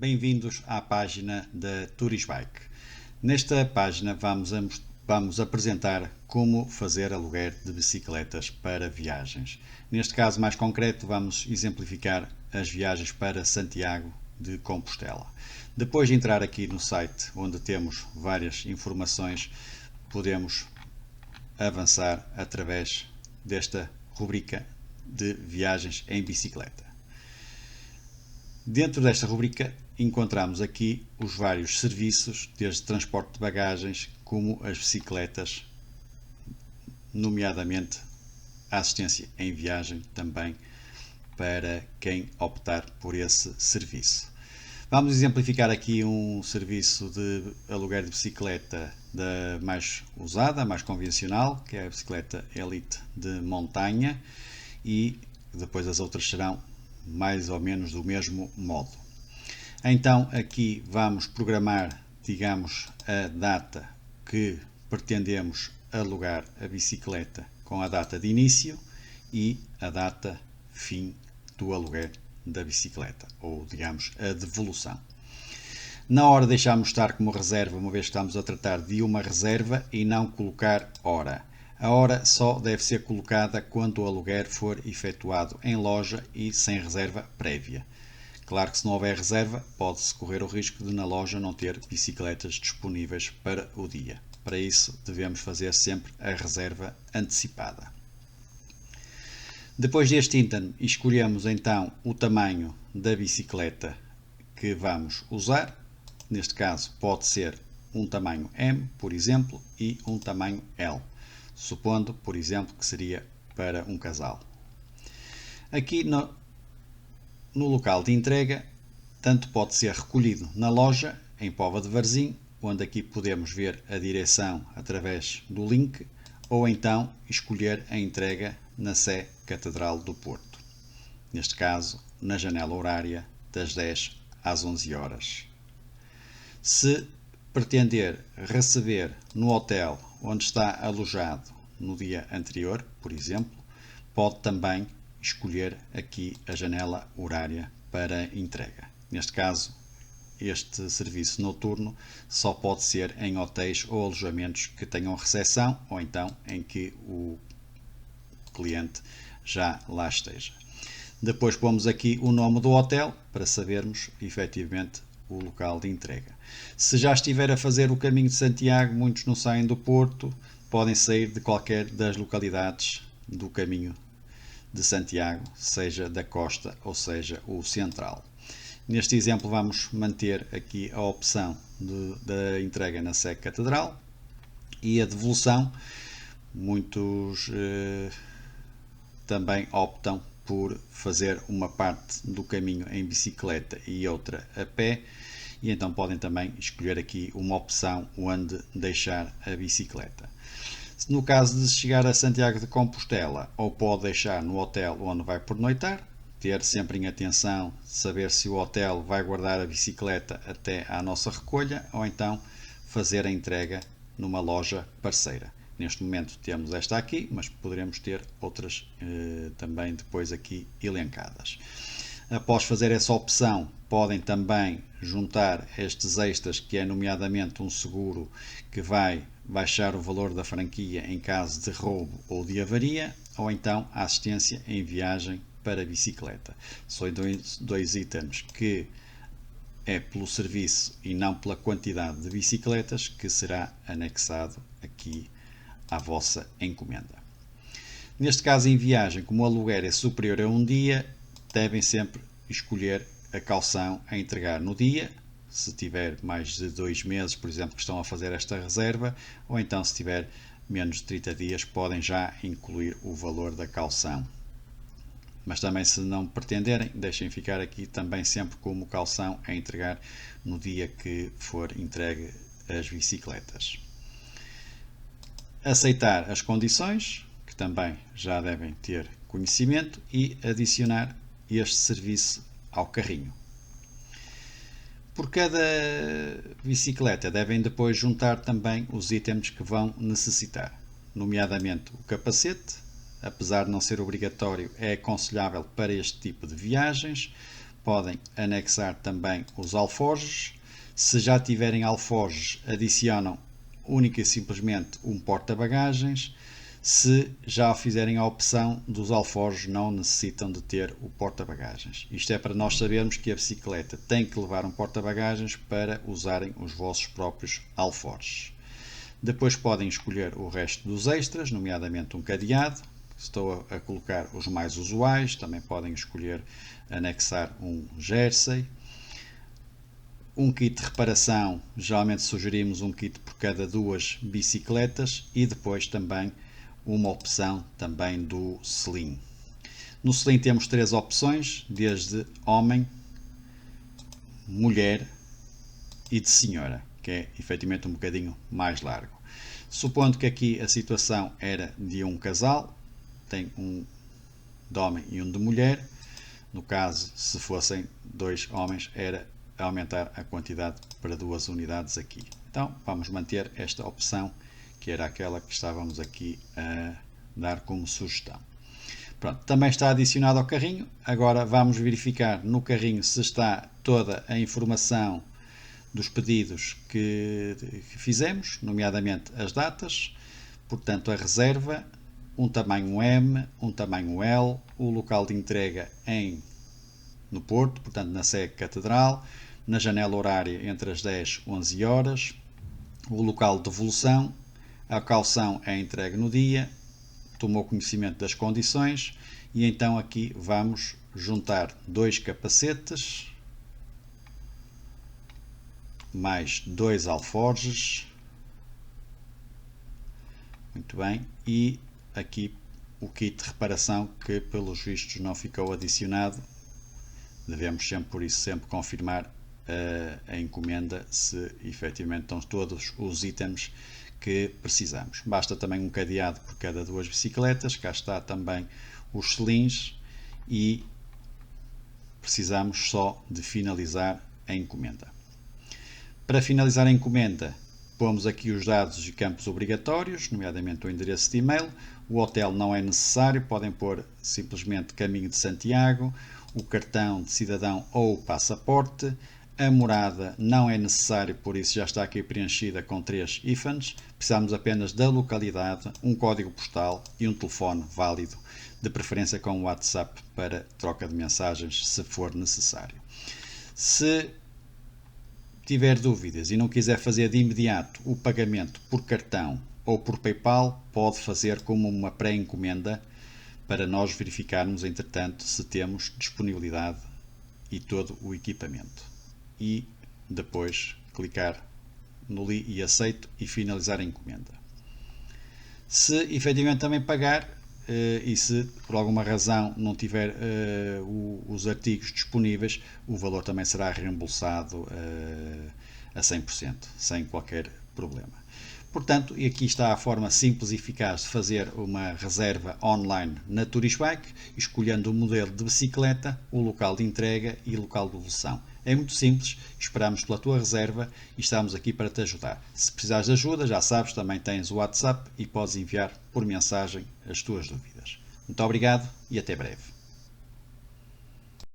bem-vindos à página da Turisbike. Nesta página vamos apresentar como fazer aluguer de bicicletas para viagens. Neste caso mais concreto, vamos exemplificar as viagens para Santiago de Compostela. Depois de entrar aqui no site, onde temos várias informações, podemos avançar através desta rubrica de viagens em bicicleta. Dentro desta rubrica encontramos aqui os vários serviços, desde transporte de bagagens como as bicicletas, nomeadamente a assistência em viagem também para quem optar por esse serviço. Vamos exemplificar aqui um serviço de aluguer de bicicleta da mais usada, mais convencional, que é a bicicleta Elite de montanha, e depois as outras serão mais ou menos do mesmo modo. Então aqui vamos programar, digamos, a data que pretendemos alugar a bicicleta com a data de início e a data fim do aluguer da bicicleta, ou digamos a devolução. Na hora deixamos estar como reserva, uma vez que estamos a tratar de uma reserva, e não colocar hora. A hora só deve ser colocada quando o aluguer for efetuado em loja e sem reserva prévia. Claro que se não houver reserva, pode-se correr o risco de na loja não ter bicicletas disponíveis para o dia. Para isso, devemos fazer sempre a reserva antecipada. Depois deste item, escolhemos então o tamanho da bicicleta que vamos usar. Neste caso, pode ser um tamanho M, por exemplo, e um tamanho L, supondo, por exemplo, que seria para um casal. Aqui no local de entrega, tanto pode ser recolhido na loja, em Póvoa de Varzim, onde aqui podemos ver a direção através do link, ou então escolher a entrega na Sé Catedral do Porto. Neste caso, na janela horária das 10 às 11 horas. Se pretender receber no hotel onde está alojado no dia anterior, por exemplo, pode também escolher aqui a janela horária para entrega. Neste caso, este serviço noturno só pode ser em hotéis ou alojamentos que tenham recepção, ou então em que o cliente já lá esteja. Depois pomos aqui o nome do hotel para sabermos efetivamente o local de entrega. Se já estiver a fazer o caminho de Santiago, muitos não saem do Porto, podem sair de qualquer das localidades do caminho de Santiago, seja da costa ou seja o central. Neste exemplo vamos manter aqui a opção da entrega na Sé Catedral, e a devolução, muitos também optam por fazer uma parte do caminho em bicicleta e outra a pé, e então podem também escolher aqui uma opção onde deixar a bicicleta. No caso de chegar a Santiago de Compostela, ou pode deixar no hotel onde vai pernoitar, ter sempre em atenção saber se o hotel vai guardar a bicicleta até à nossa recolha, ou então fazer a entrega numa loja parceira. Neste momento temos esta aqui, mas poderemos ter outras também depois aqui elencadas. Após fazer essa opção, podem também juntar estes extras, que é nomeadamente um seguro que vai baixar o valor da franquia em caso de roubo ou de avaria, ou então a assistência em viagem para bicicleta. São dois itens que é pelo serviço e não pela quantidade de bicicletas que será anexado aqui à vossa encomenda. Neste caso, em viagem, como o aluguer é superior a um dia, devem sempre escolher a caução a entregar no dia, se tiver mais de 2 meses, por exemplo, que estão a fazer esta reserva, ou então se tiver menos de 30 dias, podem já incluir o valor da caução. Mas também, se não pretenderem, deixem ficar aqui também sempre como caução a entregar no dia que for entregue as bicicletas. Aceitar as condições, que também já devem ter conhecimento, e adicionar este serviço ao carrinho. Por cada bicicleta devem depois juntar também os itens que vão necessitar, nomeadamente o capacete. Apesar de não ser obrigatório, é aconselhável para este tipo de viagens. podem anexar também os alforjes. Se já tiverem alforjes, adicionam única e simplesmente um porta-bagagens. Se já fizerem a opção dos alforjes, não necessitam de ter o porta-bagagens. Isto é para nós sabermos que a bicicleta tem que levar um porta-bagagens para usarem os vossos próprios alforjes. Depois podem escolher o resto dos extras, nomeadamente um cadeado. Estou a colocar os mais usuais. Também podem escolher anexar um jersey. Um kit de reparação, geralmente sugerimos um kit por cada 2 bicicletas, e depois também uma opção também do sling. No sling temos 3 opções, desde homem, mulher e de senhora, que é efetivamente um bocadinho mais largo. Supondo que aqui a situação era de um casal, tem um de homem e um de mulher. No caso, se fossem 2 homens, era aumentar a quantidade para 2 unidades aqui. Então vamos manter esta opção, que era aquela que estávamos aqui a dar como sugestão. Pronto, também está adicionado ao carrinho. Agora vamos verificar no carrinho se está toda a informação dos pedidos que fizemos, nomeadamente as datas, portanto a reserva, um tamanho M, um tamanho L, o local de entrega no Porto, portanto na sede catedral, na janela horária entre as 10 e 11 horas, o local de devolução, a calção é entregue no dia, tomou conhecimento das condições, e então aqui vamos juntar 2 capacetes, mais 2 alforjes, muito bem, e aqui o kit de reparação, que pelos vistos não ficou adicionado. Devemos sempre, por isso, sempre confirmar a encomenda se efetivamente estão todos os itens que precisamos. Basta também um cadeado por cada 2 bicicletas. Cá está também os selins, e precisamos só de finalizar a encomenda. Para finalizar a encomenda, pomos aqui os dados e campos obrigatórios, nomeadamente o endereço de e-mail. O hotel não é necessário, podem pôr simplesmente Caminho de Santiago, o cartão de cidadão ou o passaporte. A morada não é necessário, por isso já está aqui preenchida com 3 ífanes. Precisamos apenas da localidade, um código postal e um telefone válido, de preferência com o WhatsApp para troca de mensagens, se for necessário. Se tiver dúvidas e não quiser fazer de imediato o pagamento por cartão ou por PayPal, pode fazer como uma pré-encomenda, para nós verificarmos, entretanto, se temos disponibilidade e todo o equipamento. E depois clicar no li e aceito e finalizar a encomenda. Se efetivamente também pagar, e se por alguma razão não tiver os artigos disponíveis, o valor também será reembolsado a 100%, sem qualquer problema. Portanto, e aqui está a forma simples e eficaz de fazer uma reserva online na Turisbike, escolhendo o modelo de bicicleta, o local de entrega e o local de devolução. É muito simples, esperamos pela tua reserva e estamos aqui para te ajudar. Se precisares de ajuda, já sabes, também tens o WhatsApp e podes enviar por mensagem as tuas dúvidas. Muito obrigado e até breve.